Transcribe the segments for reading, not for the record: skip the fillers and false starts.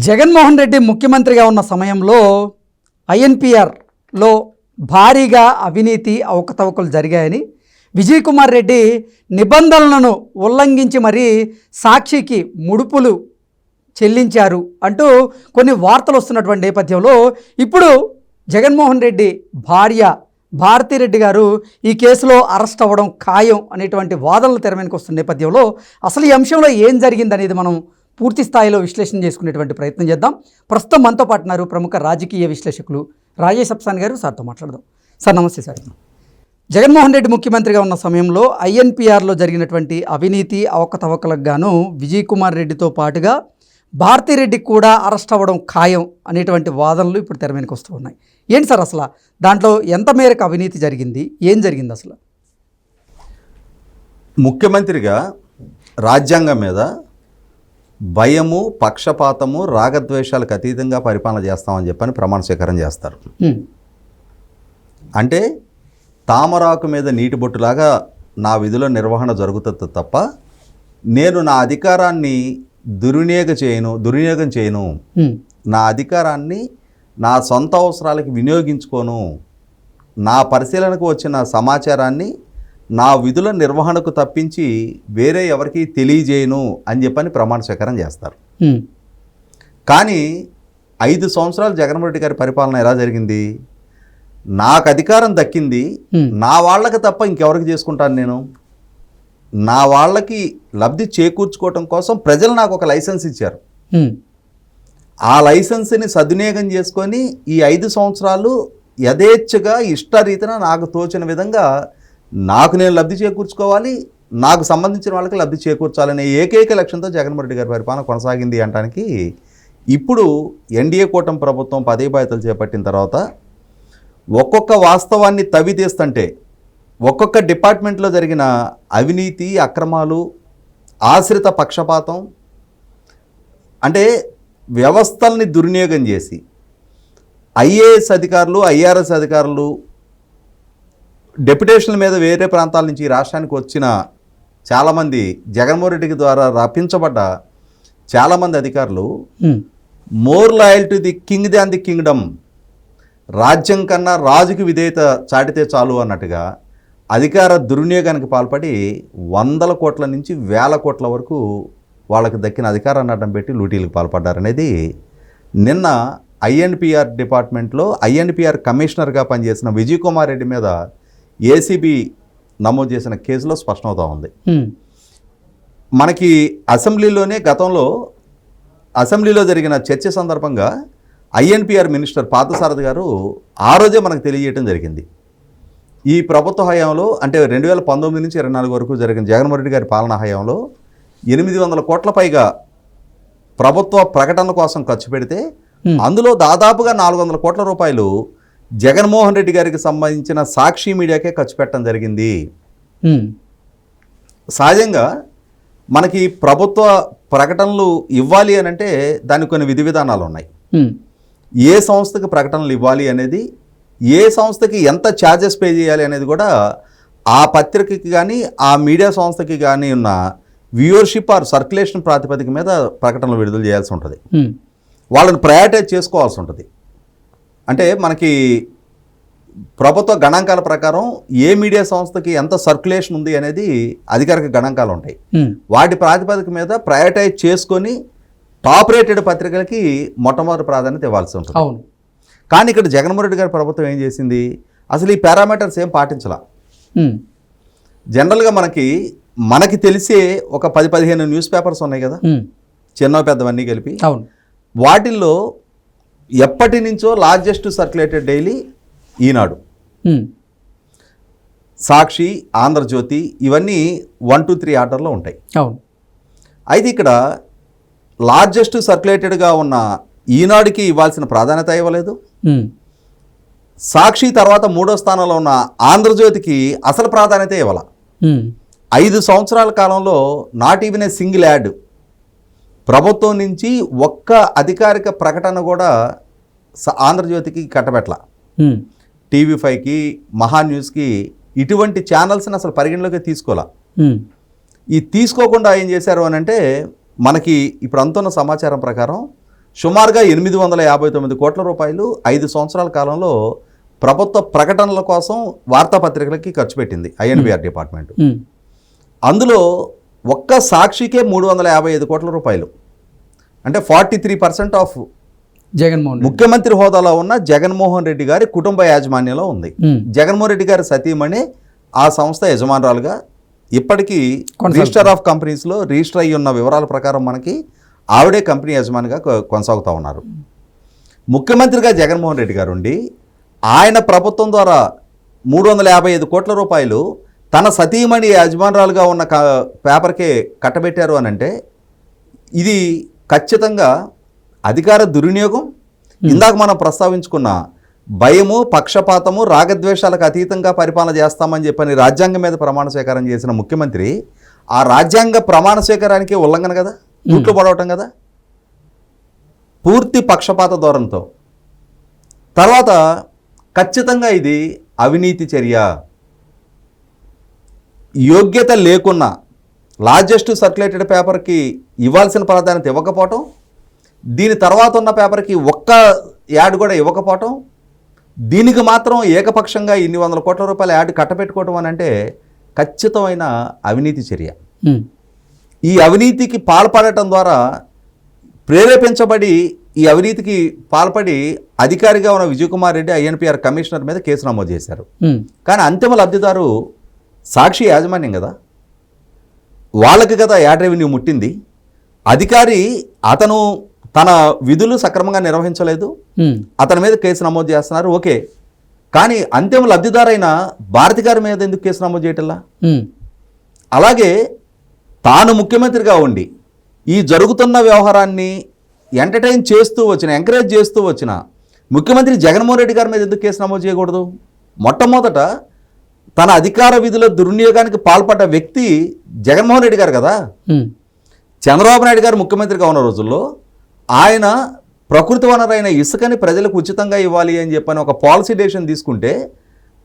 జగన్మోహన్ రెడ్డి ముఖ్యమంత్రిగా ఉన్న సమయంలో ఐఎన్పిఆర్లో భారీగా అవినీతి అవకతవకలు జరిగాయని విజయ్ కుమార్ రెడ్డి నిబంధనలను ఉల్లంఘించి మరీ సాక్షికి ముడుపులు చెల్లించారు అంటూ కొన్ని వార్తలు వస్తున్నటువంటి నేపథ్యంలో ఇప్పుడు జగన్మోహన్ రెడ్డి భార్య భారతిరెడ్డి గారు ఈ కేసులో అరెస్ట్ అవ్వడం ఖాయం అనేటువంటి వాదనలు తెర మీదకి వస్తున్న నేపథ్యంలో అసలు ఈ అంశంలో ఏం జరిగిందనేది మనం పూర్తి స్థాయిలో విశ్లేషణ చేసుకునేటువంటి ప్రయత్నం చేద్దాం. ప్రస్తుతం మనతో పాటున్నారు ప్రముఖ రాజకీయ విశ్లేషకులు రాజేష్ అప్సాన్ గారు. సార్తో మాట్లాడదాం. సార్ నమస్తే. సార్, జగన్మోహన్ రెడ్డి ముఖ్యమంత్రిగా ఉన్న సమయంలో ఐఎన్పిఆర్లో జరిగినటువంటి అవినీతి అవకతవకలకు గాను విజయ్ కుమార్ రెడ్డితో పాటుగా భారతిరెడ్డి కూడా అరెస్ట్ అవ్వడం ఖాయం అనేటువంటి వాదనలు ఇప్పుడు తెర మీదకి వస్తూ ఉన్నాయి. ఏంటి సార్ అసలు దాంట్లో ఎంత మేరకు అవినీతి జరిగింది, ఏం జరిగింది అసలు? ముఖ్యమంత్రిగా రాజ్యాంగం మీద భయము, పక్షపాతము, రాగద్వేషాలకు అతీతంగా పరిపాలన చేస్తామని చెప్పని ప్రమాణ స్వీకారం చేస్తారు. అంటే తామరాకు మీద నీటి బొట్టులాగా నా విధుల నిర్వహణ జరుగుతుంది తప్ప నేను నా అధికారాన్ని దుర్వినియోగం చేయను, నా అధికారాన్ని నా సొంత అవసరాలకి వినియోగించుకోను, నా పరిశీలనకు వచ్చిన సమాచారాన్ని నా విధుల నిర్వహణకు తప్పించి వేరే ఎవరికి తెలియజేయను అని చెప్పని ప్రమాణ స్వీకారం చేస్తారు. కానీ 5 సంవత్సరాలు జగన్మోహన్ రెడ్డి గారి పరిపాలన ఎలా జరిగింది? నాకు అధికారం దక్కింది, నా వాళ్ళకి తప్ప ఇంకెవరికి చేసుకుంటాను నేను? నా వాళ్ళకి లబ్ధి చేకూర్చుకోవటం కోసం ప్రజలు నాకు ఒక లైసెన్స్ ఇచ్చారు. ఆ లైసెన్స్ని సద్వినియోగం చేసుకొని ఈ 5 సంవత్సరాలు యథేచ్ఛగా ఇష్టరీతిన నాకు తోచిన విధంగా నాకు నేను లబ్ధి చేకూర్చుకోవాలి, నాకు సంబంధించిన వాళ్ళకి లబ్ధి చేకూర్చాలనే ఏకైక లక్ష్యంతో జగన్మోహన్ రెడ్డి గారి పరిపాలన కొనసాగింది అనడానికి ఇప్పుడు ఎన్డీఏ కూటమి ప్రభుత్వం పదవి బాధ్యతలు చేపట్టిన తర్వాత ఒక్కొక్క వాస్తవాన్ని తవ్వి తీస్తుంటే ఒక్కొక్క డిపార్ట్మెంట్లో జరిగిన అవినీతి, అక్రమాలు, ఆశ్రిత పక్షపాతం, అంటే వ్యవస్థల్ని దుర్వినియోగం చేసి ఐఏఎస్ అధికారులు, ఐఆర్ఎస్ అధికారులు డెప్యుటేషన్ల మీద వేరే ప్రాంతాల నుంచి ఈ రాష్ట్రానికి వచ్చిన చాలామంది జగన్మోహన్ రెడ్డి ద్వారా రప్పించబడ్డ చాలామంది అధికారులు more loyal to the king than the Kingdom, రాజ్యం కన్నా రాజుకి విధేయత చాటితే చాలు అన్నట్టుగా అధికార దుర్వినియోగానికి పాల్పడి 100 కోట్ల నుంచి 1000 కోట్ల వరకు వాళ్ళకి దక్కిన అధికారాన్ని అడ్డం పెట్టి లూటీలకు పాల్పడ్డారనేది నిన్న ఐఎన్పిఆర్ డిపార్ట్మెంట్లో ఐఎన్పిఆర్ కమిషనర్గా పనిచేసిన విజయ్ కుమార్ రెడ్డి మీద ఏసీబీ నమోదు చేసిన కేసులో స్పష్టమవుతూ ఉంది. మనకి అసెంబ్లీలోనే గతంలో అసెంబ్లీలో జరిగిన చర్చ సందర్భంగా ఐఎన్పిఆర్ మినిస్టర్ పార్థసారథి గారు ఆ రోజే మనకు తెలియజేయడం జరిగింది. ఈ ప్రభుత్వ హయాంలో అంటే 2019 నుంచి 24 వరకు జరిగిన జగన్మోహన్ రెడ్డి గారి పాలనా హయాంలో 800 కోట్ల పైగా ప్రభుత్వ ప్రకటనల కోసం ఖర్చు పెడితే అందులో దాదాపుగా 400 కోట్ల రూపాయలు జగన్మోహన్ రెడ్డి గారికి సంబంధించిన సాక్షి మీడియాకే ఖర్చు పెట్టడం జరిగింది. సహజంగా మనకి ప్రభుత్వ ప్రకటనలు ఇవ్వాలి అని అంటే దానికి కొన్ని విధి విధానాలు ఉన్నాయి. ఏ సంస్థకి ప్రకటనలు ఇవ్వాలి అనేది, ఏ సంస్థకి ఎంత ఛార్జెస్ పే చేయాలి అనేది కూడా ఆ పత్రికకి కానీ ఆ మీడియా సంస్థకి కానీ ఉన్న వ్యూవర్షిప్ ఆర్ సర్క్యులేషన్ ప్రాతిపదిక మీద ప్రకటనలు విడుదల చేయాల్సి ఉంటుంది. వాళ్ళని ప్రయారిటైజ్ చేసుకోవాల్సి ఉంటుంది. అంటే మనకి ప్రభుత్వ గణాంకాల ప్రకారం ఏ మీడియా సంస్థకి ఎంత సర్క్యులేషన్ ఉంది అనేది అధికారిక గణాంకాలు ఉంటాయి. వాటి ప్రాతిపదిక మీద ప్రయారిటైజ్ చేసుకొని టాప్ రేటెడ్ పత్రికలకి మొట్టమొదటి ప్రాధాన్యత ఇవ్వాల్సి ఉంటుంది. కానీ ఇక్కడ జగన్మోహన్ రెడ్డి గారి ప్రభుత్వం ఏం చేసింది? అసలు ఈ పారామీటర్స్ ఏం పాటించాల. జనరల్గా మనకి తెలిసే ఒక 10-15 న్యూస్ పేపర్స్ ఉన్నాయి కదా, చిన్న పెద్దవన్నీ కలిపి. వాటిల్లో ఎప్పటి నుంచో లార్జెస్ట్ సర్క్యులేటెడ్ డైలీ ఈనాడు, సాక్షి, ఆంధ్రజ్యోతి ఇవన్నీ 1, 2, 3 ఆర్డర్లో ఉంటాయి. అయితే ఇక్కడ లార్జెస్ట్ సర్క్యులేటెడ్గా ఉన్న ఈనాడుకి ఇవ్వాల్సిన ప్రాధాన్యత ఇవ్వలేదు. సాక్షి తర్వాత 3వ స్థానంలో ఉన్న ఆంధ్రజ్యోతికి అసలు ప్రాధాన్యత ఇవ్వాల. 5 సంవత్సరాల కాలంలో not even a single add, ప్రభుత్వం నుంచి ఒక్క అధికారిక ప్రకటన కూడా ఆంధ్రజ్యోతికి కట్టబెట్ల. TV5కి, మహా న్యూస్కి ఇటువంటి ఛానల్స్ని అసలు పరిగణలోకి తీసుకోవాల. ఈ తీసుకోకుండా ఏం చేశారు అని అంటే మనకి ఇప్పుడు అంతున్న సమాచారం ప్రకారం సుమారుగా 859 కోట్ల రూపాయలు 5 సంవత్సరాల కాలంలో ప్రభుత్వ ప్రకటనల కోసం వార్తాపత్రికలకి ఖర్చు పెట్టింది ఐఎన్బిఆర్ డిపార్ట్మెంట్. అందులో ఒక్క సాక్షికే 355 కోట్ల రూపాయలు, అంటే 43% ఆఫ్ జగన్మోహన్ ముఖ్యమంత్రి హోదాలో ఉన్న జగన్మోహన్ రెడ్డి గారి కుటుంబ యాజమాన్యంలో ఉంది. జగన్మోహన్ రెడ్డి గారి సతీమణి ఆ సంస్థ యజమానురాలుగా ఇప్పటికీ రిజిస్టర్ ఆఫ్ కంపెనీస్లో రిజిస్టర్ అయ్యి ఉన్న వివరాల ప్రకారం మనకి ఆవిడే కంపెనీ యజమానిగా కొనసాగుతూ ఉన్నారు. ముఖ్యమంత్రిగా జగన్మోహన్ రెడ్డి గారు ఉండి ఆయన ప్రభుత్వం ద్వారా 355 కోట్ల రూపాయలు తన సతీమణి యజమానురాలుగా ఉన్న పేపర్కే కట్టబెట్టారు అని అంటే ఇది ఖచ్చితంగా అధికార దుర్వినియోగం. ఇందాక మనం ప్రస్తావించుకున్న భయము, పక్షపాతము, రాగద్వేషాలకు అతీతంగా పరిపాలన చేస్తామని చెప్పని రాజ్యాంగం మీద ప్రమాణ స్వీకారం చేసిన ముఖ్యమంత్రి ఆ రాజ్యాంగ ప్రమాణ స్వీకారానికి ఉల్లంఘన కదా, తూట్లు పడవటం కదా, పూర్తి పక్షపాత ధోరణితో. తర్వాత ఖచ్చితంగా ఇది అవినీతి చర్య. యోగ్యత లేకున్నా లార్జెస్ట్ సర్క్యులేటెడ్ పేపర్కి ఇవ్వాల్సిన ప్రాధాన్యత ఇవ్వకపోవటం, దీని తర్వాత ఉన్న పేపర్కి ఒక్క యాడ్ కూడా ఇవ్వకపోవటం, దీనికి మాత్రం ఏకపక్షంగా ఇన్ని వందల కోట్ల రూపాయల యాడ్ కట్టబెట్టుకోవటం అని అంటే ఖచ్చితమైన అవినీతి చర్య. ఈ అవినీతికి పాల్పడటం ద్వారా ప్రేరేపించబడి ఈ అవినీతికి పాల్పడి అధికారిగా ఉన్న విజయ్ కుమార్ రెడ్డి ఐఎన్పిఆర్ కమిషనర్ మీద కేసు నమోదు చేశారు. కానీ అంతిమ లబ్ధిదారు సాక్షి యాజమాన్యం కదా, వాళ్ళకి కదా యాడ్ రెవెన్యూ ముట్టింది. అధికారి అతను తన విధులు సక్రమంగా నిర్వహించలేదు, అతని మీద కేసు నమోదు చేస్తున్నారు, ఓకే. కానీ అంతిమ లబ్ధిదారైన భారతి గారి మీద ఎందుకు కేసు నమోదు చేయటల్లా? అలాగే తాను ముఖ్యమంత్రిగా ఉండి ఈ జరుగుతున్న వ్యవహారాన్ని ఎంటర్టైన్ చేస్తూ వచ్చిన, ఎంకరేజ్ చేస్తూ వచ్చిన ముఖ్యమంత్రి జగన్మోహన్ రెడ్డి గారి మీద ఎందుకు కేసు నమోదు చేయకూడదు? మొట్టమొదట తన అధికార విధుల దుర్వినియోగానికి పాల్పడ్డ వ్యక్తి జగన్మోహన్ రెడ్డి గారు కదా. చంద్రబాబు నాయుడు గారు ముఖ్యమంత్రిగా ఉన్న రోజుల్లో ఆయన ప్రకృతి వనరైన ఇసుకని ప్రజలకు ఉచితంగా ఇవ్వాలి అని చెప్పని ఒక పాలసీ డెసిషన్ తీసుకుంటే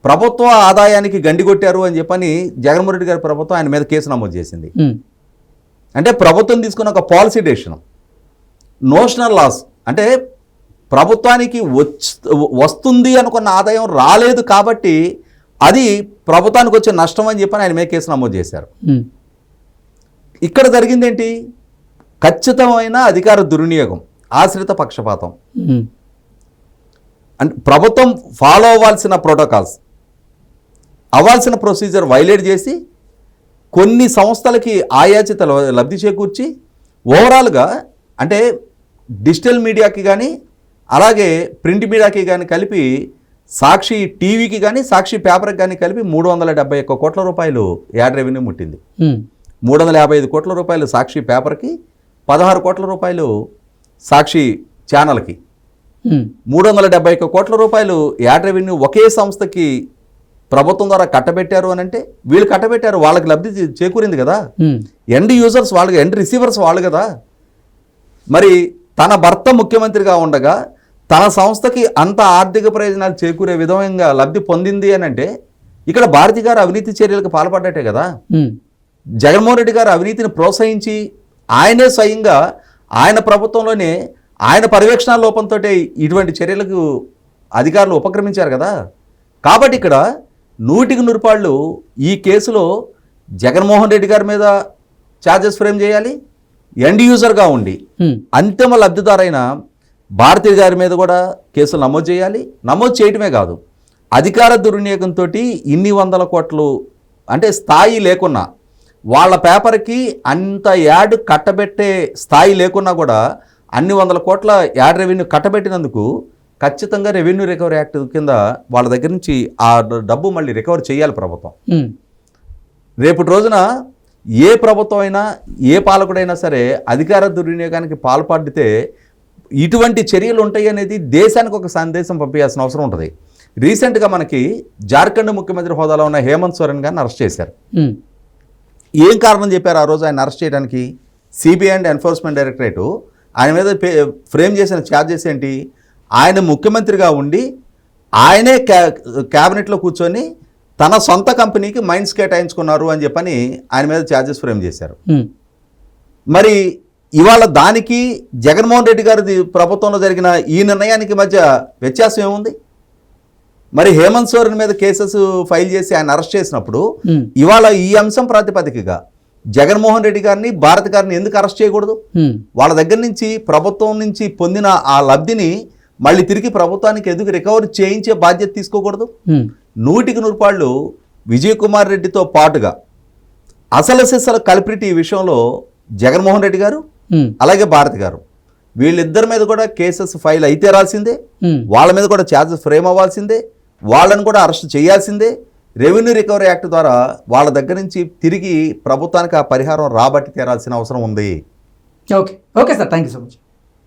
ప్రభుత్వ ఆదాయానికి గండి కొట్టారు అని చెప్పని జగన్మోహన్ రెడ్డి గారి ప్రభుత్వం ఆయన మీద కేసు నమోదు చేసింది. అంటే ప్రభుత్వం తీసుకున్న ఒక పాలసీ డెసిషన్, నోషనల్ లాస్, అంటే ప్రభుత్వానికి వస్తుంది అనుకున్న ఆదాయం రాలేదు కాబట్టి అది ప్రభుత్వానికి వచ్చే నష్టం అని చెప్పని ఆయన మీద కేసు నమోదు చేశారు. ఇక్కడ జరిగింది ఏంటి? ఖచ్చితమైన అధికార దుర్వినియోగం, ఆశ్రిత పక్షపాతం. అంటే ప్రభుత్వం ఫాలో అవ్వాల్సిన ప్రోటోకాల్స్, అవ్వాల్సిన ప్రొసీజర్ వైలేట్ చేసి కొన్ని సంస్థలకి ఆయాచిత లబ్ధి చేకూర్చి ఓవరాల్గా అంటే డిజిటల్ మీడియాకి కానీ అలాగే ప్రింట్ మీడియాకి కానీ కలిపి సాక్షి టీవీకి కానీ సాక్షి పేపర్కి కానీ కలిపి 371 కోట్ల రూపాయలు యాడ్ రెవెన్యూ ముట్టింది. 355 కోట్ల రూపాయలు సాక్షి పేపర్కి, 16 కోట్ల రూపాయలు సాక్షి ఛానల్కి, 371 కోట్ల రూపాయలు యాడ్ రెవెన్యూ ఒకే సంస్థకి ప్రభుత్వం ద్వారా కట్టబెట్టారు అని అంటే వీళ్ళు కట్టబెట్టారు, వాళ్ళకి లబ్ధి చేకూరింది కదా. ఎండ్ యూజర్స్ వాళ్ళు, ఎండ్ రిసీవర్స్ వాళ్ళు కదా. మరి తన భర్త ముఖ్యమంత్రిగా ఉండగా తన సంస్థకి అంత ఆర్థిక ప్రయోజనాలు చేకూరే విధంగా లబ్ధి పొందింది అని అంటే ఇక్కడ భారతి గారు అవినీతి చర్యలకు పాల్పడ్డట్టే కదా. జగన్మోహన్ రెడ్డి గారు అవినీతిని ప్రోత్సహించి ఆయనే స్వయంగా ఆయన ప్రభుత్వంలోనే ఆయన పర్యవేక్షణ లోపంతో ఇటువంటి చర్యలకు అధికారులు ఉపక్రమించారు కదా. కాబట్టి ఇక్కడ 100కి 100 పాళ్ళు ఈ కేసులో జగన్మోహన్ రెడ్డి గారి మీద ఛార్జెస్ ఫ్రేమ్ చేయాలి, ఎండ్ యూజర్గా ఉండి అంతిమ లబ్ధిదారైన భారతి గారి మీద కూడా కేసులు నమోదు చేయాలి. నమోదు చేయటమే కాదు, అధికార దుర్వినియోగంతో ఇన్ని వందల కోట్లు అంటే స్థాయి లేకున్నా, వాళ్ళ పేపర్కి అంత యాడ్ కట్టబెట్టే స్థాయి లేకున్నా కూడా అన్ని వందల కోట్ల యాడ్ రెవెన్యూ కట్టబెట్టినందుకు ఖచ్చితంగా రెవెన్యూ రికవరీ యాక్ట్ కింద వాళ్ళ దగ్గర నుంచి ఆ డబ్బు మళ్ళీ రికవర్ చేయాలి ప్రభుత్వం. రేపటి రోజున ఏ ప్రభుత్వం అయినా ఏ పాలకుడైనా సరే అధికార దుర్వినియోగానికి పాల్పడితే ఇటువంటి చర్యలు ఉంటాయి అనేది దేశానికి ఒక సందేశం పంపించాల్సిన అవసరం ఉంటుంది. రీసెంట్గా మనకి జార్ఖండ్ ముఖ్యమంత్రి హోదాలో ఉన్న హేమంత్ సోరెన్ గారిని అరెస్ట్ చేశారు. ఏం కారణం చెప్పారు ఆ రోజు ఆయన అరెస్ట్ చేయడానికి? సిబిఐ అండ్ ఎన్ఫోర్స్మెంట్ డైరెక్టరేటు ఆయన మీద ఫ్రేమ్ చేసిన ఛార్జెస్ ఏంటి? ఆయన ముఖ్యమంత్రిగా ఉండి ఆయనే క్యాబినెట్లో కూర్చొని తన సొంత కంపెనీకి మైన్స్ కేటాయించుకున్నారు అని చెప్పని ఆయన మీద ఛార్జెస్ ఫ్రేమ్ చేశారు. మరి ఇవాళ దానికి జగన్మోహన్ రెడ్డి గారి ప్రభుత్వంలో జరిగిన ఈ నిర్ణయానికి మధ్య వ్యత్యాసం ఏముంది? మరి హేమంత్ సోరెన్ మీద కేసెస్ ఫైల్ చేసి ఆయన అరెస్ట్ చేసినప్పుడు ఇవాళ ఈ అంశం ప్రాతిపదికగా జగన్మోహన్ రెడ్డి గారిని, భారత్ గారిని ఎందుకు అరెస్ట్ చేయకూడదు? వాళ్ళ దగ్గర నుంచి ప్రభుత్వం నుంచి పొందిన ఆ లబ్ధిని మళ్ళీ తిరిగి ప్రభుత్వానికి ఎందుకు రికవరీ చేయించే బాధ్యత తీసుకోకూడదు? 100% విజయ్ కుమార్ రెడ్డితో పాటుగా అసలు సిసలు కల్ప్రిట్ ఈ విషయంలో జగన్మోహన్ రెడ్డి గారు, అలాగే భారత్ గారు, వీళ్ళిద్దరి మీద కూడా కేసెస్ ఫైల్ అయితే రాల్సిందే, వాళ్ళ మీద కూడా ఛార్జెస్ ఫ్రేమ్ అవ్వాల్సిందే, వాళ్ళని కూడా అరెస్ట్ చేయాల్సిందే. రెవెన్యూ రికవరీ యాక్ట్ ద్వారా వాళ్ళ దగ్గర నుంచి తిరిగి ప్రభుత్వానికి ఆ పరిహారం రాబట్టి తీరాల్సిన అవసరం ఉంది. Okay sir, thank you so much.